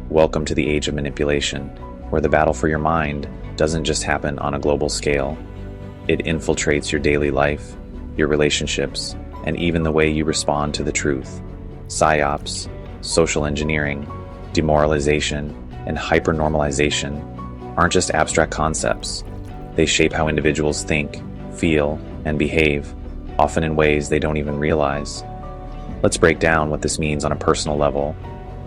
Welcome to the age of manipulation, where the battle for your mind doesn't just happen on a global scale. It infiltrates your daily life, your relationships, and even the way you respond to the truth. Psyops, social engineering, demoralization, and hypernormalization aren't just abstract concepts. They shape how individuals think, feel, and behave, often in ways they don't even realize. Let's break down what this means on a personal level,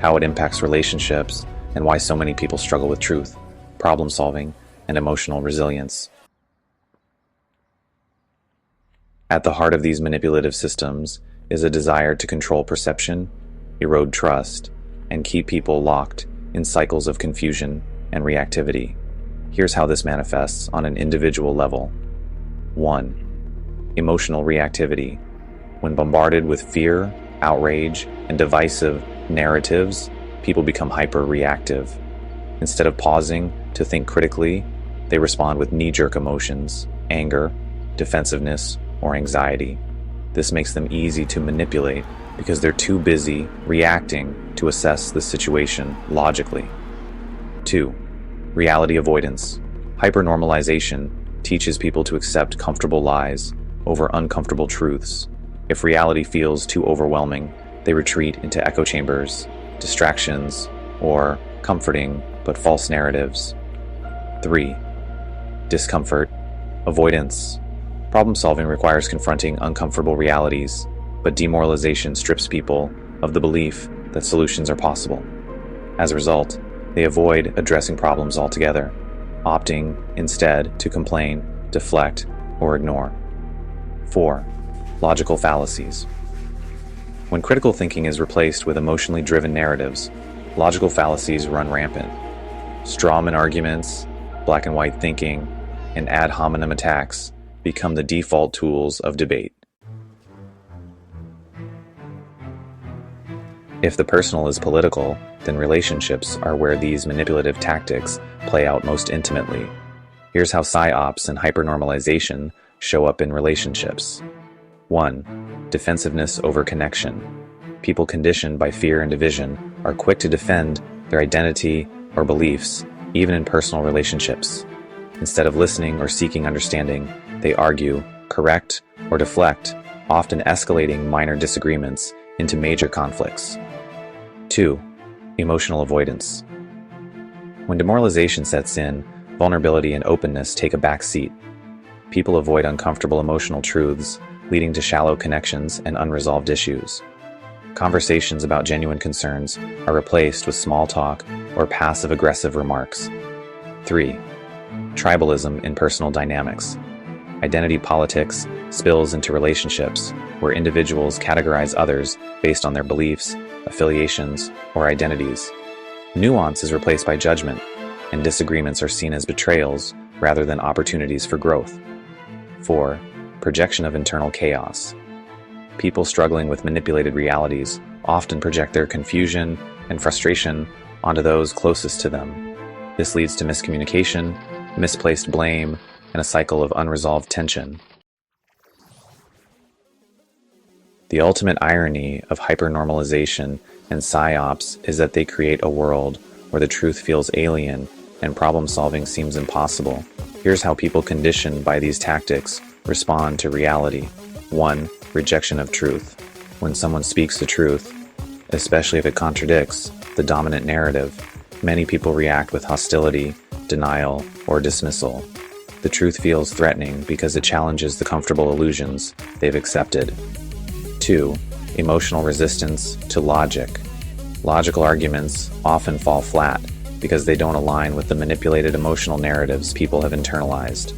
how it impacts relationships, and why so many people struggle with truth, problem solving, and emotional resilience. At the heart of these manipulative systems is a desire to control perception, erode trust, and keep people locked in cycles of confusion and reactivity. Here's how this manifests on an individual level. 1. Emotional reactivity. When bombarded with fear, outrage, and divisive narratives, people become hyper-reactive. Instead of pausing to think critically, they respond with knee-jerk emotions, anger, defensiveness, or anxiety. This makes them easy to manipulate because they're too busy reacting to assess the situation logically. 2. Reality avoidance. Hypernormalization teaches people to accept comfortable lies over uncomfortable truths. If reality feels too overwhelming, they retreat into echo chambers, distractions, or comforting but false narratives. 3. Discomfort. Avoidance. Problem solving requires confronting uncomfortable realities, but demoralization strips people of the belief that solutions are possible. As a result, they avoid addressing problems altogether, opting instead to complain, deflect, or ignore. 4. Logical fallacies. When critical thinking is replaced with emotionally driven narratives, logical fallacies run rampant. Strawman arguments, black and white thinking, and ad hominem attacks become the default tools of debate. If the personal is political, then relationships are where these manipulative tactics play out most intimately. Here's how psyops and hypernormalization show up in relationships. 1. Defensiveness over connection. People conditioned by fear and division are quick to defend their identity or beliefs, even in personal relationships. Instead of listening or seeking understanding, they argue, correct, or deflect, often escalating minor disagreements into major conflicts. 2. Emotional avoidance. When demoralization sets in, vulnerability and openness take a back seat. People avoid uncomfortable emotional truths, leading to shallow connections and unresolved issues. Conversations about genuine concerns are replaced with small talk or passive-aggressive remarks. 3. Tribalism in personal dynamics. Identity politics spills into relationships where individuals categorize others based on their beliefs, affiliations, or identities. Nuance is replaced by judgment, and disagreements are seen as betrayals rather than opportunities for growth. 4. Projection of internal chaos. People struggling with manipulated realities often project their confusion and frustration onto those closest to them. This leads to miscommunication, misplaced blame, and a cycle of unresolved tension. The ultimate irony of hypernormalization and psyops is that they create a world where the truth feels alien and problem-solving seems impossible. Here's how people conditioned by these tactics respond to reality. 1. Rejection of truth. When someone speaks the truth, especially if it contradicts the dominant narrative, many people react with hostility, denial, or dismissal. The truth feels threatening because it challenges the comfortable illusions they've accepted. 2. Emotional resistance to logic. Logical arguments often fall flat because they don't align with the manipulated emotional narratives people have internalized.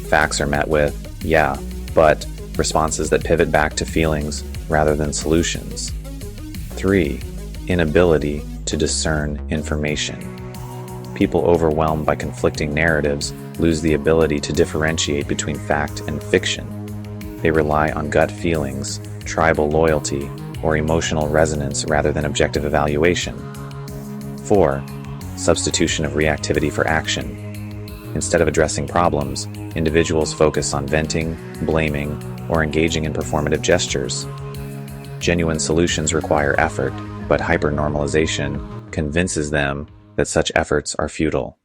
Facts are met with, yeah, but responses that pivot back to feelings rather than solutions. 3. Inability to discern information. People overwhelmed by conflicting narratives lose the ability to differentiate between fact and fiction. They rely on gut feelings, tribal loyalty, or emotional resonance rather than objective evaluation. 4. Substitution of reactivity for action. Instead of addressing problems, individuals focus on venting, blaming, or engaging in performative gestures. Genuine solutions require effort, but hypernormalization convinces them that such efforts are futile.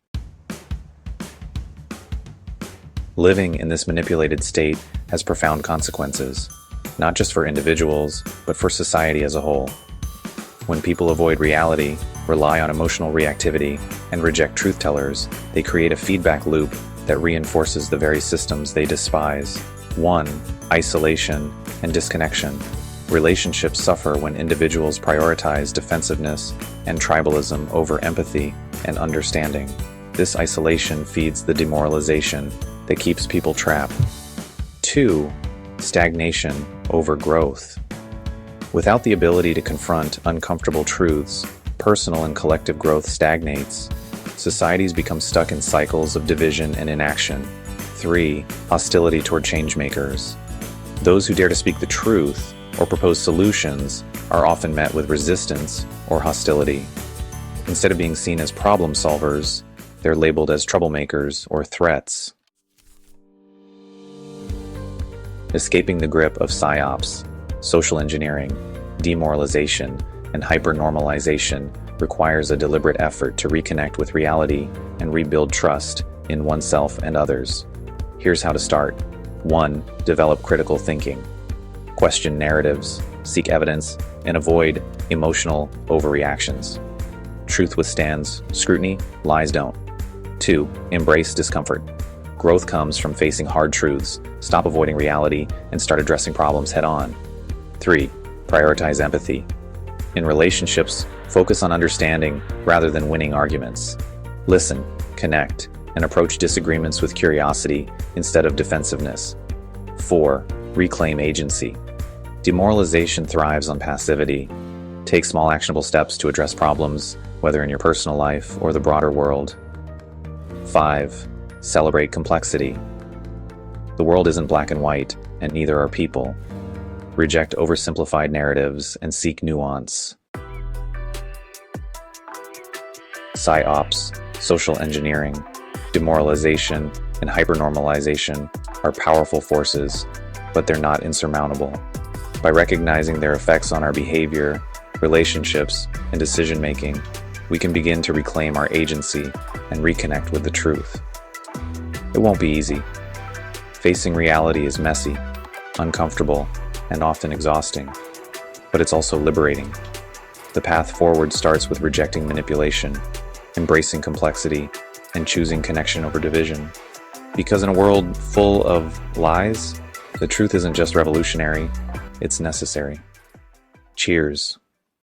Living in this manipulated state has profound consequences, not just for individuals, but for society as a whole. When people avoid reality, rely on emotional reactivity, and reject truth-tellers, they create a feedback loop that reinforces the very systems they despise. 1. Isolation and disconnection. Relationships suffer when individuals prioritize defensiveness and tribalism over empathy and understanding. This isolation feeds the demoralization that keeps people trapped. 2. Stagnation over growth. Without the ability to confront uncomfortable truths, personal and collective growth stagnates. Societies become stuck in cycles of division and inaction. 3. Hostility toward changemakers. Those who dare to speak the truth or propose solutions are often met with resistance or hostility. Instead of being seen as problem solvers, they're labeled as troublemakers or threats. Escaping the grip of psyops, social engineering, demoralization, and hypernormalization requires a deliberate effort to reconnect with reality and rebuild trust in oneself and others. Here's how to start. 1. Develop critical thinking. Question narratives, seek evidence, and avoid emotional overreactions. Truth withstands scrutiny, lies don't. 2. Embrace discomfort. Growth comes from facing hard truths, stop avoiding reality, and start addressing problems head-on. 3. Prioritize empathy. In relationships, focus on understanding rather than winning arguments. Listen, connect, and approach disagreements with curiosity instead of defensiveness. 4. Reclaim agency. Demoralization thrives on passivity. Take small actionable steps to address problems, whether in your personal life or the broader world. 5. Celebrate complexity. The world isn't black and white, and neither are people. Reject oversimplified narratives and seek nuance. Psyops, social engineering, demoralization, and hypernormalization are powerful forces, but they're not insurmountable. By recognizing their effects on our behavior, relationships, and decision-making, we can begin to reclaim our agency and reconnect with the truth. It won't be easy. Facing reality is messy, uncomfortable, and often exhausting, but it's also liberating. The path forward starts with rejecting manipulation, embracing complexity, and choosing connection over division. Because in a world full of lies, the truth isn't just revolutionary, it's necessary. Cheers.